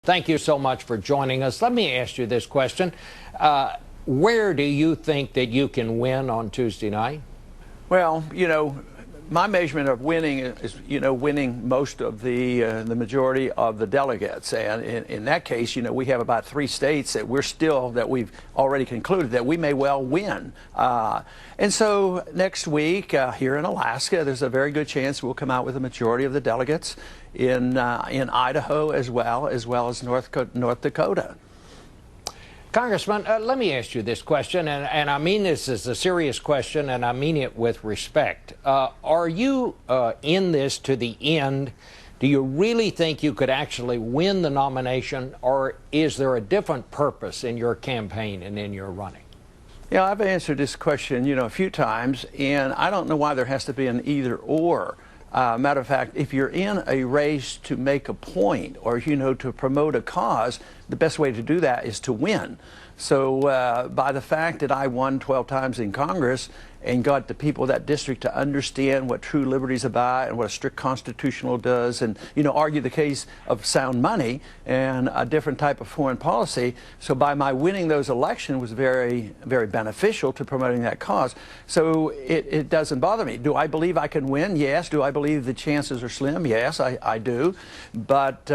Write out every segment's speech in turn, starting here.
Thank you so much for joining us. Let me ask you this question. Where do you think that you can win on Tuesday night? Well, my measurement of winning is, winning most of the majority of the delegates. And in that case, we have about 3 states that we've already concluded that we may well win. And so next week here in Alaska, there's a very good chance we'll come out with a majority of the delegates in Idaho as well as North Dakota. Congressman, let me ask you this question, and I mean this as a serious question, and I mean it with respect. Are you in this to the end? Do you really think you could actually win the nomination, or is there a different purpose in your campaign and in your running? Yeah, I've answered this question, a few times, and I don't know why there has to be an either or. Matter of fact, if you're in a race to make a point or, to promote a cause, the best way to do that is to win. So by the fact that I won 12 times in Congress and got the people of that district to understand what true liberty is about and what a strict constitutional does and, argue the case of sound money and a different type of foreign policy. So by my winning those elections was very, very beneficial to promoting that cause. So it doesn't bother me. Do I believe I can win? Yes. Do I believe the chances are slim? Yes, I do. But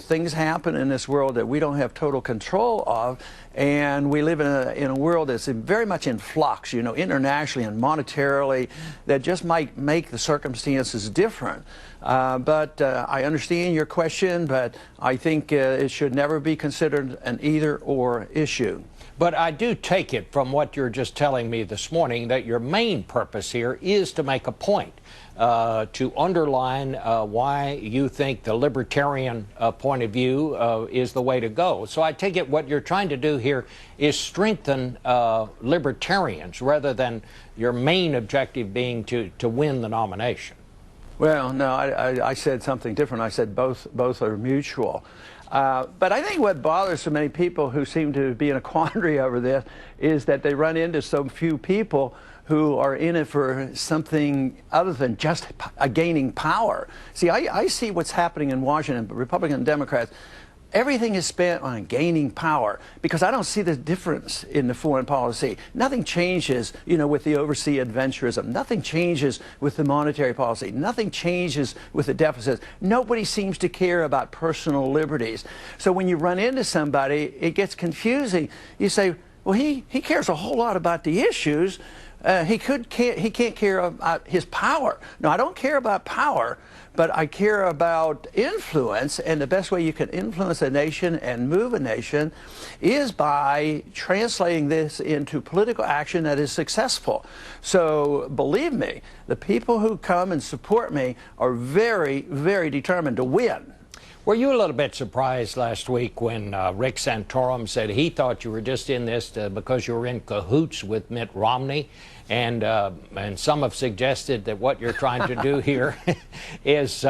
things happen in this world that we don't have total control of. And we live in a world that's very much in flux, internationally and monetarily, that just might make the circumstances different. But I understand your question, but I think it should never be considered an either-or issue. But I do take it from what you're just telling me this morning that your main purpose here is to make a point, to underline why you think the libertarian point of view is the way to go. So I take it what you're trying to do here is strengthen libertarians rather than your main objective being to win the nomination. Well, no, I said something different. I said both are mutual. But I think what bothers so many people who seem to be in a quandary over this is that they run into so few people who are in it for something other than just gaining power. See, I see what's happening in Washington, Republicans and Democrats. Everything is spent on gaining power because I don't see the difference in the foreign policy. Nothing changes, with the overseas adventurism. Nothing changes with the monetary policy. Nothing changes with the deficits. Nobody seems to care about personal liberties. So when you run into somebody, it gets confusing. You say, well, he cares a whole lot about the issues. He can't care about his power. No, I don't care about power, but I care about influence, and the best way you can influence a nation and move a nation is by translating this into political action that is successful. So believe me, the people who come and support me are very, very determined to win. Were you a little bit surprised last week when Rick Santorum said he thought you were just in this because you were in cahoots with Mitt Romney? And some have suggested that what you're trying to do here is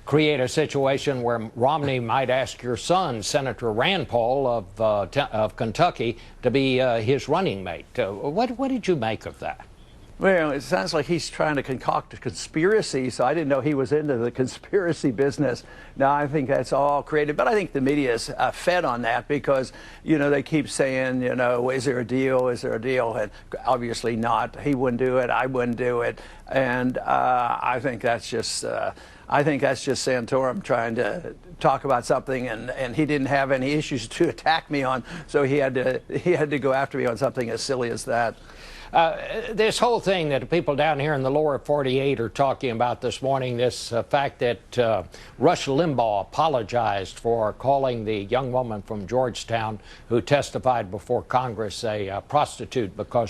create a situation where Romney might ask your son, Senator Rand Paul of Kentucky, to be his running mate. What did you make of that? Well, it sounds like he's trying to concoct a conspiracy, so I didn't know he was into the conspiracy business. Now, I think that's all created, but I think the media is fed on that because, they keep saying, is there a deal, is there a deal? And obviously not. He wouldn't do it, I wouldn't do it. And I think that's just Santorum trying to talk about something, and he didn't have any issues to attack me on, so he had to go after me on something as silly as that. This whole thing that the people down here in the lower 48 are talking about this morning, this fact that Rush Limbaugh apologized for calling the young woman from Georgetown who testified before Congress a prostitute because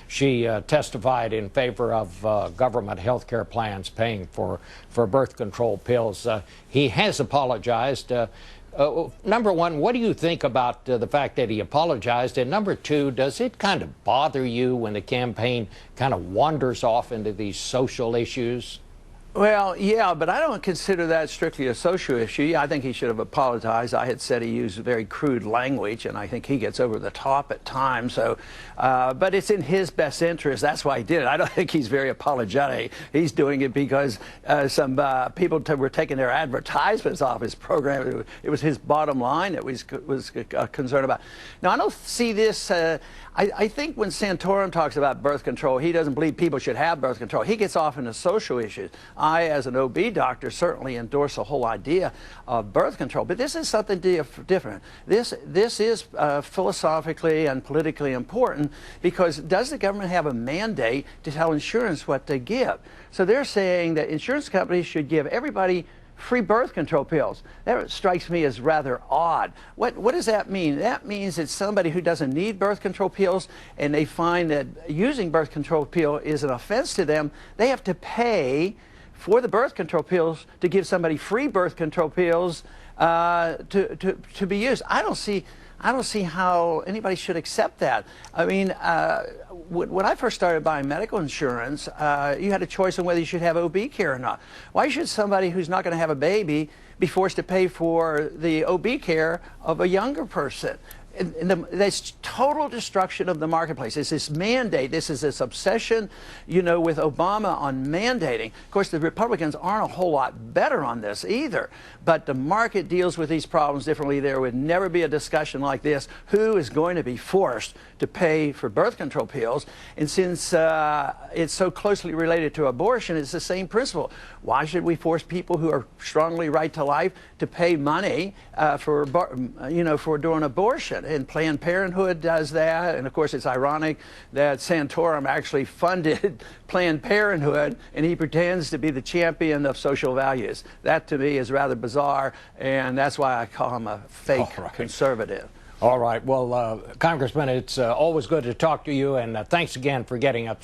she testified in favor of government health care plans paying for birth control pills. He has apologized. Number one, what do you think about the fact that he apologized? And number two, does it kind of bother you when the campaign kind of wanders off into these social issues? Well, yeah, but I don't consider that strictly a social issue. Yeah, I think he should have apologized. I had said he used very crude language, and I think he gets over the top at times. So, but it's in his best interest. That's why he did it. I don't think he's very apologetic. He's doing it because some people were taking their advertisements off his program. It was his bottom line that was concerned about. Now, I don't see this. I think when Santorum talks about birth control, he doesn't believe people should have birth control. He gets off into social issues. I, as an OB doctor, certainly endorse the whole idea of birth control. But this is something different. This is philosophically and politically important, because does the government have a mandate to tell insurance what to give? So they're saying that insurance companies should give everybody free birth control pills. That strikes me as rather odd. What does that mean? That means that somebody who doesn't need birth control pills, and they find that using birth control pill is an offense to them, they have to pay for the birth control pills to give somebody free birth control pills to be used. I don't see how anybody should accept that. I mean, when I first started buying medical insurance, you had a choice on whether you should have OB care or not. Why should somebody who's not going to have a baby be forced to pay for the OB care of a younger person? That's total destruction of the marketplace. It's this mandate. This is this obsession, you know, with Obama on mandating. Of course, the Republicans aren't a whole lot better on this either. But the market deals with these problems differently. There would never be a discussion like this. Who is going to be forced to pay for birth control pills? And since it's so closely related to abortion, it's the same principle. Why should we force people who are strongly right to life to pay money for doing abortion? And Planned Parenthood does that. And of course, it's ironic that Santorum actually funded Planned Parenthood, and he pretends to be the champion of social values. That, to me, is rather bizarre, and that's why I call him a fake conservative. All right. Well, Congressman, it's always good to talk to you, and thanks again for getting up.